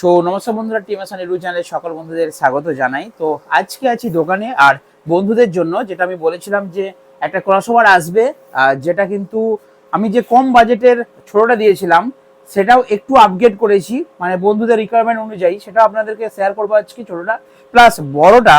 নমস্কার বন্ধুরা, টিম আসান ইউটিউব চ্যানেলে সকল বন্ধুদের স্বাগত জানাই। তো আজকে আছি দোকানে, আর বন্ধুদের জন্য যেটা আমি বলেছিলাম যে একটা ক্রসওভার আসবে, যেটা কিন্তু আমি যে কম বাজেটের ছোটটা দিয়েছিলাম সেটাও একটু আপগ্রেড করেছি, মানে বন্ধুদের রিকোয়ারমেন্ট অনুযায়ী সেটা আপনাদেরকে শেয়ার করবো আজকে ছোটটা। প্লাস বড়টা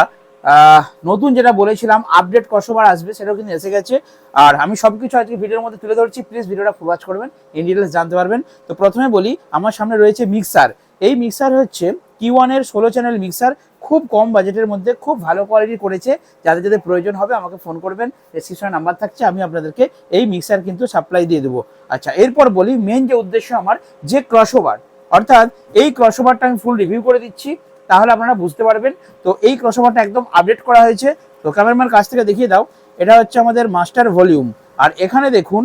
নতুন যেটা বলেছিলাম আপডেট ক্রসওভার আসবে, সেটাও কিন্তু এসে গেছে। আর আমি সবকিছু আজকে ভিডিওর মধ্যে তুলে ধরছি, প্লিজ ভিডিওটা ফুল ওয়াচ করবেন, ইন ডিটেলস জানতে পারবেন। তো প্রথমে বলি, আমার সামনে রয়েছে মিক্সার। এই মিক্সার হচ্ছে Q1 এর 16 চ্যানেল মিক্সার, খুব কম বাজেটের মধ্যে খুব ভালো কোয়ালিটি করেছে। যাদের যাদের প্রয়োজন হবে আমাকে ফোন করবেন, ডেসক্রিপশনে নাম্বার থাকছে, আমি আপনাদেরকে এই মিক্সার কিন্তু সাপ্লাই দিয়ে দেবো। আচ্ছা, এরপর বলি মেন যে উদ্দেশ্য আমার, যে ক্রসওভার, অর্থাৎ এই ক্রসওভারটা আমি ফুল রিভিউ করে দিচ্ছি, তাহলে আপনারা বুঝতে পারবেন। তো এই ক্রসওভারটা একদম আপডেট করা হয়েছে। তো ক্যামেরাম্যান কাছ থেকে দেখিয়ে দাও, এটা হচ্ছে আমাদের মাস্টার ভলিউম। আর এখানে দেখুন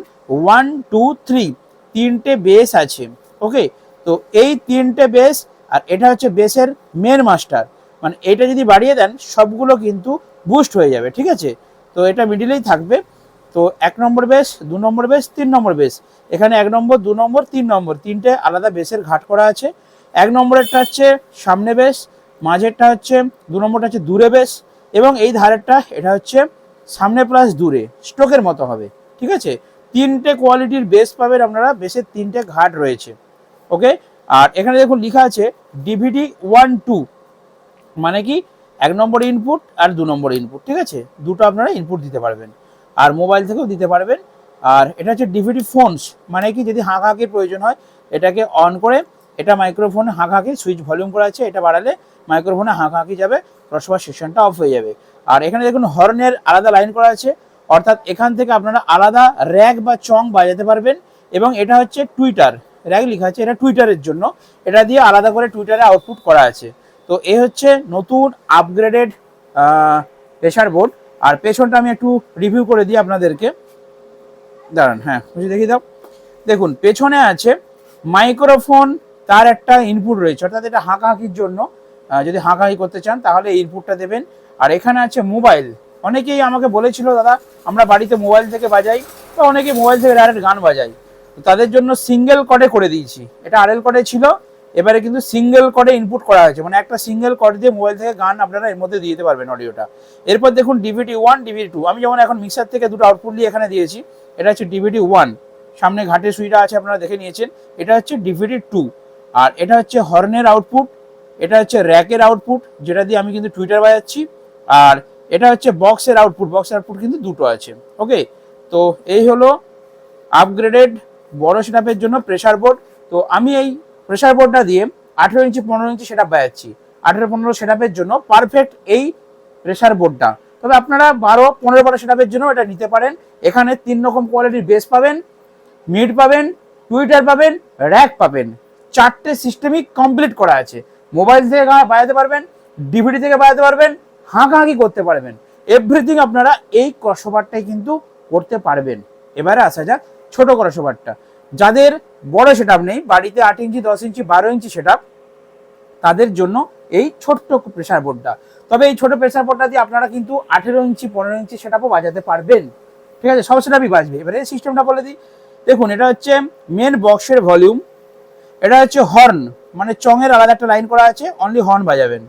1 2 3 তিনটে বেস আছে। ওকে, তো এই তিনটে বেস, আর এটা হচ্ছে বেসের মেন মাস্টার, মানে এটা যদি বাড়িয়ে দেন সবগুলো কিন্তু বুস্ট হয়ে যাবে, ঠিক আছে। তো এটা মিডিলেই থাকবে। তো 1 নম্বর বেস, 2 নম্বর বেস, 3 নম্বর বেস। এখানে 1 নম্বর, 2 নম্বর, 3 নম্বর, তিনটে আলাদা বেসের ঘাট করা আছে। 1 নম্বরেরটা হচ্ছে সামনে বেস, মাঝেরটা হচ্ছে 2 নম্বরটা হচ্ছে দূরে বেস, এবং এই ধারেরটা এটা হচ্ছে সামনে প্লাস দূরে, স্ট্রোকের মতো হবে, ঠিক আছে। তিনটে কোয়ালিটির বেস পাবেন আপনারা, বেসের তিনটে ঘাট রয়েছে। ওকে, আর এখানে দেখুন লেখা আছে ডিভিডি 1 2, মানে কি 1 নম্বর ইনপুট আর 2 নম্বর ইনপুট, ঠিক আছে। দুটো আপনারা ইনপুট দিতে পারবেন, আর মোবাইল থেকেও দিতে পারবেন। আর এটা হচ্ছে ডিভিডি ফোনস, মানে কি যদি হাঁকাহাঁকির প্রয়োজন হয় এটাকে অন করে, এটা মাইক্রোফোনে হাঁকাহাঁকি সুইচ ভলিউম করা আছে, এটা বাড়ালে মাইক্রোফোনে হাঁকাহাঁকি যাবে, ক্রসওভার সেকশনটা অফ হয়ে যাবে। আর এখানে দেখুন হর্নের আলাদা লাইন করা আছে, অর্থাৎ এখান থেকে আপনারা আলাদা র্যাক বা চং বাজাতে পারবেন। এবং এটা হচ্ছে টুইটার, র্যাক লেখা আছে, এটা টুইটারের জন্য, এটা দিয়ে আলাদা করে টুইটারে আউটপুট করা আছে। তো এই হচ্ছে নতুন আপগ্রেডেড প্রেসার বোর্ড। আর পেছনটা আমি একটু রিভিউ করে দিই আপনাদেরকে, দাঁড়ান, হ্যাঁ বুঝে দেখিয়ে দাও। দেখুন পেছনে আছে মাইক্রোফোন, তার একটা ইনপুট রয়েছে, অর্থাৎ এটা হাঁকাহাঁকির জন্য, যদি হাঁকাহাঁকি করতে চান তাহলে এই ইনপুটটা দেবেন। আর এখানে আছে মোবাইল। অনেকেই আমাকে বলেছিল দাদা আমরা বাড়িতে মোবাইল থেকে বাজাই, বা অনেকেই মোবাইল থেকে ডাইরেক্ট গান বাজাই, তো তাদের জন্য সিঙ্গেল কর্ডে করে দিয়েছি। এটা আরএল কর্ডে ছিল, এবারে কিন্তু সিঙ্গেল কর্ডে ইনপুট করা হয়েছে, মানে একটা সিঙ্গেল কর্ড দিয়ে মোবাইল থেকে গান আপনারা এর মধ্যে দিতে পারবেন অডিওটা। এরপর দেখুন ডিভিডি 1 ডিভিডি 2, আমি যেমন এখন মিক্সার থেকে দুটো আউটপুট দিয়ে এখানে দিয়েছি, এটা হচ্ছে ডিভিডি 1, সামনে ঘাটের সুইটা আছে আপনারা দেখে নিয়েছেন। এটা হচ্ছে ডিভিডি 2, আর এটা হচ্ছে হর্নের আউটপুট, এটা হচ্ছে র্যাকের আউটপুট, যেটা দিয়ে আমি কিন্তু টুইটার বাজাচ্ছি। আর এটা হচ্ছে বক্সের আউটপুট, বক্সের আউটপুট কিন্তু দুটো আছে। ওকে, তো এই হলো আপগ্রেডেড বড় সেটআপের জন্য প্রেসার বোর্ড। তো আমি এই প্রেসার বোর্ডটা দিয়ে 18 ইঞ্চি 15 ইঞ্চি সেটআপ বাজাচ্ছি। 18-15 সেটআপের জন্য পারফেক্ট এই প্রেসার বোর্ডটা। তবে আপনারা 12-15 সেটআপের জন্য এটা নিতে পারেন। এখানে 3 রকম কোয়ালিটির বেস পাবেন, মিড পাবেন, টুইটার পাবেন, র্যাক পাবেন, 4টে সিস্টেমিক কমপ্লিট করা আছে। মোবাইল থেকে বাজাতে পারবেন, ডিভিডি থেকে বাজাতে পারবেন, হাঁকাহাঁকি করতে পারবেন, এভরিথিং আপনারা এই ক্রসওভারটাই কিন্তু করতে পারবেন। এবারে আসা যাক ছোট ক্রসওভারটা। যাদের বড় সেটআপ নেই, বাড়িতে 8 ইঞ্চি 10 ইঞ্চি 12 ইঞ্চি সেটআপ, তাদের জন্য এই ছোট্ট প্রেসার বোর্ডটা। তবে এই ছোট প্রেসার বোর্ডটা দিয়ে আপনারা কিন্তু 18 ইঞ্চি 15 ইঞ্চি সেটআপও বাজাতে পারবেন, ঠিক আছে, সব সেটআপই বাজবে। এবারে সিস্টেমটা বলে দিই, দেখুন এটা হচ্ছে মেন বক্সের ভলিউম, এটা হচ্ছে হর্ন, মানে চঙের আলাদা একটা লাইন করা আছে, অনলি হর্ন বাজাবেন।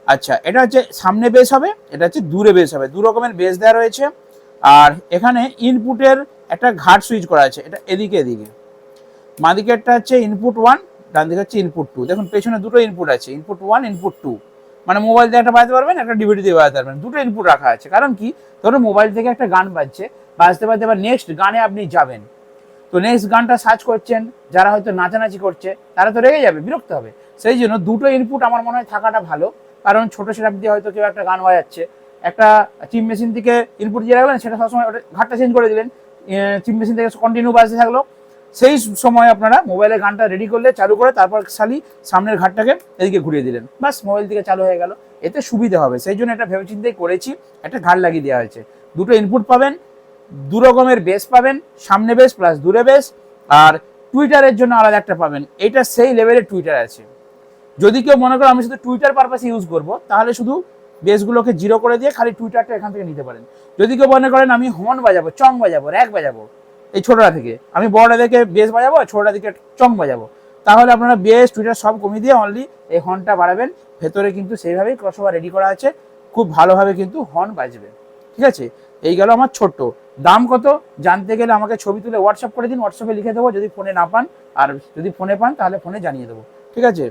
আচ্ছা, এটা হচ্ছে সামনে বেস হবে, এটা হচ্ছে দূরে বেস হবে, দু রকমের বেস দেওয়া রয়েছে। আর এখানে ইনপুটের একটা ঘাট সুইচ করা আছে, এটা এদিকে এদিকে, মাদিকেরটা হচ্ছে ইনপুট 1, ডান দিকে হচ্ছে ইনপুট 2। দেখুন পেছনে দুটো ইনপুট আছে, ইনপুট 1 ইনপুট 2, মানে মোবাইল দিয়ে একটা বাজাতে পারবেন, একটা ডিভিডি দিয়ে বাজাতে পারবেন, দুটো ইনপুট রাখা আছে। কারণ কি, ধরুন মোবাইল থেকে একটা গান বাজছে, বাজতে বাজতে এবার নেক্সট গানে আপনি যাবেন, তো নেক্সট গানটা সার্চ করছেন, যারা হয়তো নাচানাচি করছে তারা তো রেগে যাবে, বিরক্ত হবে। সেই জন্য দুটো ইনপুট আমার মনে হয় থাকাটা ভালো। কারণ ছোটো সেটআপ দিয়ে হয়তো কেউ একটা গান বাজাচ্ছে, একটা চিপ মেশিন থেকে ইনপুট দিয়ে রাখলেন, সেটা সবসময় ঘাটটা চেঞ্জ করে দিলেন, চিপ মেশিন থেকে কন্টিনিউ বাজতে থাকলো। সেই সময় আপনারা মোবাইলে গানটা রেডি করলে, চালু করে তারপর খালি সামনের ঘাটটাকে এদিকে ঘুরিয়ে দিলেন, বাস মোবাইল থেকে চালু হয়ে গেল, এতে সুবিধা হবে। সেই জন্য এটা ভেবেচিন্তেই করেছি, একটা ঘাট লাগিয়ে দেওয়া হয়েছে। দুটো ইনপুট পাবেন, দু রকমের বেস পাবেন, সামনে বেস প্লাস দূরে বেস, আর টুইটারের জন্য আলাদা একটা পাবেন। এটা সেই লেভেলের টুইটার আছে। যদি কেউ মনে করে আমি শুধু টুইটার পারপাসে ইউজ করব, তাহলে শুধু বেসগুলোকে জিরো করে দিয়ে খালি টুইটারটা এখান থেকে নিতে পারেন। যদি কেউ মনে করেন আমি হর্ন বাজাবো, চং বাজাবো, র্যাক বাজাবো, এই ছোটটা থেকে আমি বড়টা থেকে বেস বাজাবো, ছোটটা দিকে চং বাজাবো, তাহলে আপনারা বেস টুইটার সব কমিয়ে দিয়ে অনলি এই হর্নটা বাড়াবেন। ভেতরে কিন্তু সেইভাবেই ক্রসওভার রেডি করা আছে, খুব ভালোভাবে কিন্তু হর্ন বাজবে। ঠিক আছে, এই গেল আমার ছোট্ট। দাম কত জানতে গেলে আমাকে ছবি তুলে হোয়াটসঅ্যাপ করে দিন, হোয়াটসঅ্যাপে লিখে দেবো যদি ফোনে না পান, আর যদি ফোনে পান তাহলে ফোনে জানিয়ে দেবো। ঠিক আছে,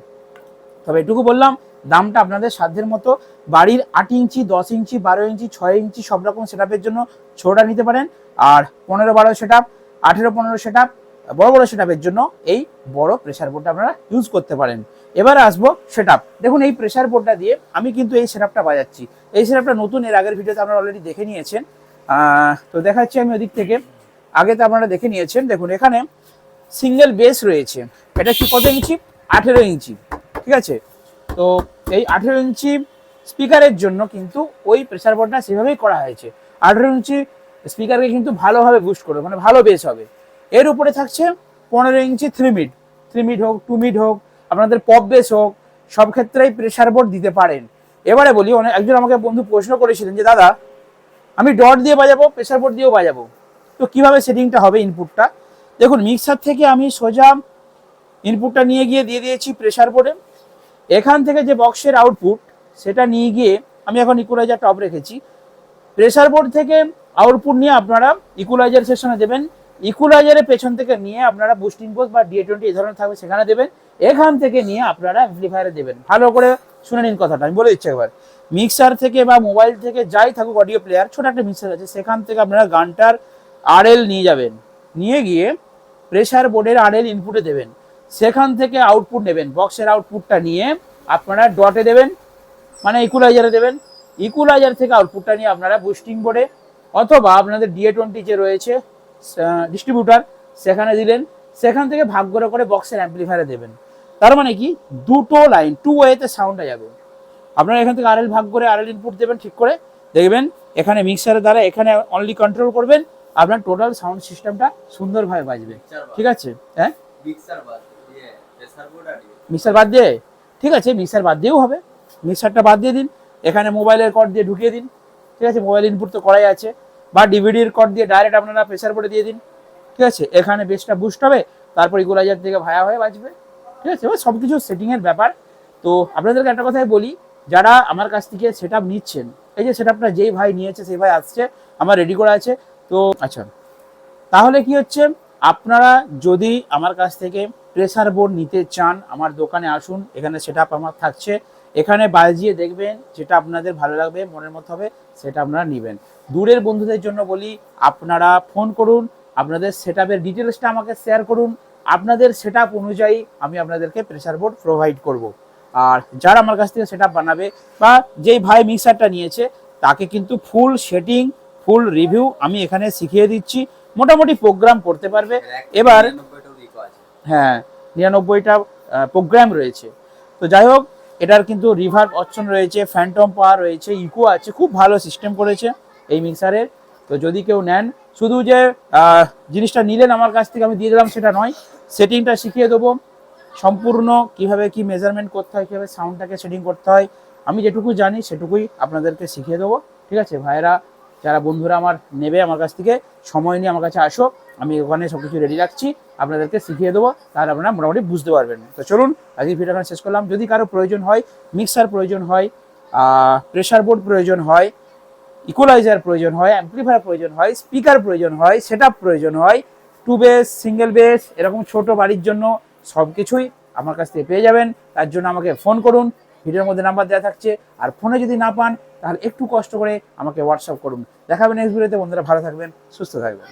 তবে এটুকু বললাম, দামটা আপনাদের সাধ্যের মতো। বাড়ির 8 ইঞ্চি, 10 ইঞ্চি, 12 ইঞ্চি, 6 ইঞ্চি সব রকম সেটআপের জন্য ছোটটা নিতে পারেন, আর 15-12 সেটআপ, 18-15 সেটআপ, বড় বড় সেটআপের জন্য এই বড় প্রেসার বোর্ডটা আপনারা ইউজ করতে পারেন। এবারে আসবো সেটআপ। দেখুন এই প্রেসার বোর্ডটা দিয়ে আমি কিন্তু এই সেটআপটা বাজাচ্ছি। এই সেটআপটা নতুন, এর আগের ভিডিওতে আপনারা অলরেডি দেখে নিয়েছেন। তো দেখাচ্ছি আমি ওদিক থেকে, আগে তো আপনারা দেখে নিয়েছেন। দেখুন এখানে সিঙ্গেল বেস রয়েছে। এটা কি কত ইঞ্চি? 18 ইঞ্চি। ঠিক আছে, তো এই 18 ইঞ্চি স্পিকারের জন্য কিন্তু ওই প্রেসার বোর্ডটা সেভাবেই করা হয়েছে। 18 ইঞ্চি স্পিকারকে কিন্তু ভালোভাবে বুস্ট করবে, মানে ভালো বেস হবে। এর উপরে থাকছে 15 ইঞ্চি 3 মিড হোক, 2 মিড হোক, আপনাদের পপ বেস হোক, সব ক্ষেত্রেই প্রেসার বোর্ড দিতে পারেন। এবারে বলি, একজন আমাকে বন্ধু প্রশ্ন করেছিলেন যে দাদা আমি ডট দিয়ে বাজাবো, প্রেসার বোর্ড দিয়েও বাজাবো, তো কিভাবে সেটিংটা হবে ইনপুটটা? দেখুন মিক্সার থেকে আমি সোজা ইনপুটটা নিয়ে গিয়ে দিয়ে দিয়েছি প্রেসার বোর্ডে। এখান থেকে যে বক্সের আউটপুট সেটা নিয়ে গিয়ে আমি এখন ইকুয়ালাইজার টপ রেখেছি। প্রেসার বোর্ড থেকে আউটপুট নিয়ে আপনারা ইকুয়ালাইজার সেকশনে দেবেন। ইকুয়ালাইজারের পেছন থেকে নিয়ে আপনারা বুস্টিং বোস বা DA20 এই ধরনের থাকবে সেখানে দেবেন। এখান থেকে নিয়ে আপনারা অ্যাম্পলিফায়ারে দেবেন। ভালো করে শুনে নিন কথাটা, আমি বলে দিচ্ছি একবার। মিক্সার থেকে বা মোবাইল থেকে যাই থাকুক অডিও প্লেয়ার, ছোট একটা মিক্সার আছে, সেখান থেকে আপনারা গানটার RL নিয়ে যাবেন, নিয়ে গিয়ে প্রেসার বোর্ডের RL ইনপুটে দেবেন। সেখান থেকে আউটপুট নেবেন, বক্সের আউটপুটটা নিয়ে আপনারা ডটে দেবেন, মানে ইকুয়ালাইজারে দেবেন। ইকুয়ালাইজার থেকে আউটপুটটা নিয়ে আপনারা বুস্টিং বোর্ডে অথবা আপনাদের DA20 যে রয়েছে ডিস্ট্রিবিউটার সেখানে দিলেন। সেখান থেকে ভাগ করে করে বক্সের অ্যাম্পলিফায়ারে দেবেন। তার মানে কি, দুটো লাইন, 2 ওয়েতে সাউন্ডটা যাবে। আপনারা এখান থেকে RL ভাগ করে RL ইনপুট দেবেন, ঠিক করে দেখবেন এখানে মিক্সারের দ্বারা এখানে অনলি কন্ট্রোল করবেন, আপনার টোটাল সাউন্ড সিস্টেমটা সুন্দরভাবে বাজবে। ঠিক আছে, হ্যাঁ মিক্সার বাদ দিয়ে, ঠিক আছে মিক্সার বাদ দিয়েও হবে, মিক্সারটা বাদ দিয়ে দিন, এখানে মোবাইলের কর্ড দিয়ে ঢুকিয়ে দিন। ঠিক আছে, মোবাইল ইনপুট তো করাই আছে, বা ডিভিডির কর্ড দিয়ে ডাইরেক্ট আপনারা প্রেসার বোর্ডে দিয়ে দিন। ঠিক আছে, এখানে বেসটা বুস্ট হবে, তারপর ইকুয়ালাইজার থেকে ভায়া হয়ে বাজবে। ঠিক আছে, এবার সব কিছু সেটিংয়ের ব্যাপার। তো আপনাদেরকে একটা কথাই বলি, যারা আমার কাছ থেকে সেটআপ নিচ্ছেন, এই যে সেটআপটা যেই ভাই নিয়েছে সেই ভাই আসছে, আমার রেডি করা আছে। তো আচ্ছা, তাহলে কি হচ্ছে, আপনারা যদি আমার কাছ থেকে প্রেসার বোর্ড নিতে চান, আমার দোকানে আসুন, এখানে সেটআপ আমার থাকছে, এখানে বাজিয়ে দেখবেন, যেটা আপনাদের ভালো লাগবে, মনের মতো হবে, সেটা আপনারা নেবেন। দূরের বন্ধুদের জন্য বলি, আপনারা ফোন করুন, আপনাদের সেটআপের ডিটেলসটা আমাকে শেয়ার করুন, আপনাদের সেটআপ অনুযায়ী আমি আপনাদেরকে প্রেসার বোর্ড প্রোভাইড করব। আর যারা আমার কাছ থেকে সেটআপ বানাবে বা যেই ভাই মিক্সারটা নিয়েছে তাকে কিন্তু ফুল সেটিং, ফুল রিভিউ আমি এখানে শিখিয়ে দিচ্ছি, মোটামুটি প্রোগ্রাম করতে পারবে। এবার হ্যাঁ 99টা প্রোগ্রাম রয়েছে। তো যাই হোক, এটার কিন্তু রিভার্ব অপশন রয়েছে, ফ্যান্টম পাওয়ার রয়েছে, ইকো আছে, খুব ভালো সিস্টেম করেছে এই মিক্সারের। তো যদি কেউ নেন, শুধু যে জিনিসটা নিলেন আমার কাছ থেকে আমি দিয়ে দিলাম সেটা নয়, সেটিংটা শিখিয়ে দেবো সম্পূর্ণ, কিভাবে কি মেজারমেন্ট করতে হয়, কীভাবে সাউন্ডটাকে সেটিং করতে হয়, আমি যেটুকু জানি সেটুকুই আপনাদেরকে শিখিয়ে দেবো। ঠিক আছে ভাইয়েরা, যারা বন্ধুরা আমার নেবে আমার কাছ থেকে, সময় নিয়ে আমার কাছে আসো, আমি ওখানে সব কিছু রেডি রাখছি, আপনাদেরকে শিখিয়ে দেবো, তাহলে আপনারা মোটামুটি বুঝতে পারবেন। তো চলুন আজকে ভিডিওটা শেষ করলাম। যদি কারো প্রয়োজন হয়, মিক্সার প্রয়োজন হয়, প্রেসার বোর্ড প্রয়োজন হয়, ইকুয়ালাইজার প্রয়োজন হয়, অ্যাম্পলিফায়ার প্রয়োজন হয়, স্পিকার প্রয়োজন হয়, সেটআপ প্রয়োজন হয়, 2 বেস, সিঙ্গেল বেস, এরকম ছোট বাড়ির জন্য সব কিছুই আমার কাছ থেকে পেয়ে যাবেন। তার জন্য আমাকে ফোন করুন, ভিডিওর মধ্যে নাম্বার দেওয়া থাকছে। আর ফোনে যদি না পান তাহলে একটু কষ্ট করে আমাকে হোয়াটসঅ্যাপ করুন। দেখাবেন নেক্সট ভিডিওতে। বন্ধুরা ভালো থাকবেন, সুস্থ থাকবেন।